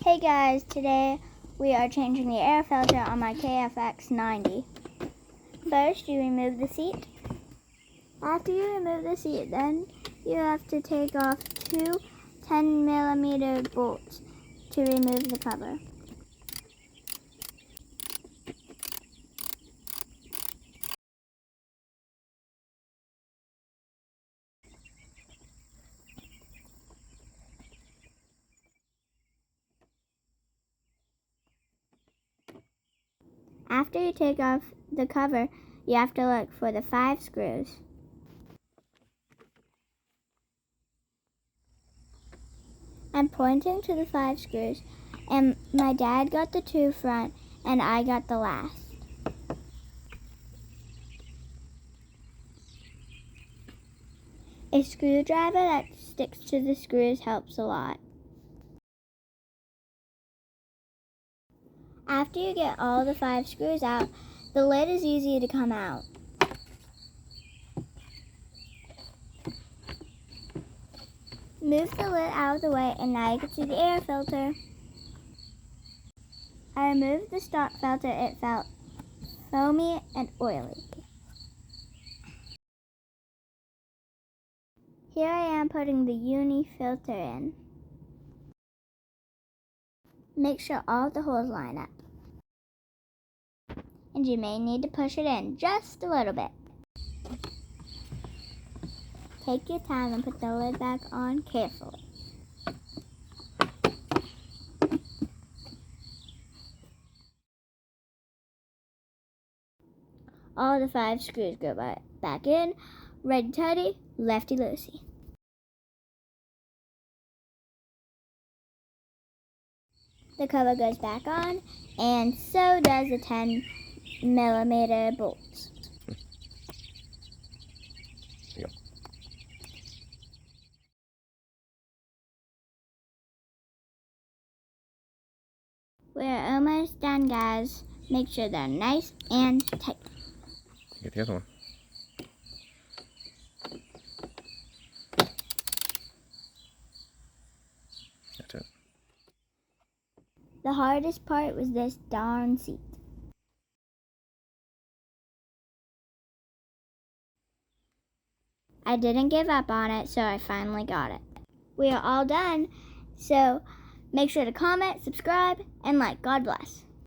Hey guys, today we are changing the air filter on my KFX 90. First, you remove the seat. After you remove the seat, then you have to take off two 10mm bolts to remove the cover. After you take off the cover, you have to look for the 5 screws. I'm pointing to the 5 screws, and my dad got the 2 front, and I got the last. A screwdriver that sticks to the screws helps a lot. After you get all the 5 screws out, the lid is easy to come out. Move the lid out of the way, and now you can see the air filter. I removed the stock filter. It felt foamy and oily. Here I am putting the uni filter in. Make sure all the holes line up. And you may need to push it in just a little bit. Take your time and put the lid back on carefully. All the 5 screws go back in, ready tighty, lefty loosey. The cover goes back on, and so does the 10mm bolts. Yep. We're almost done, guys. Make sure they're nice and tight. Get the other one. That's it. The hardest part was this darn seat. I didn't give up on it, so I finally got it. We are all done, so make sure to comment, subscribe, and like. God bless.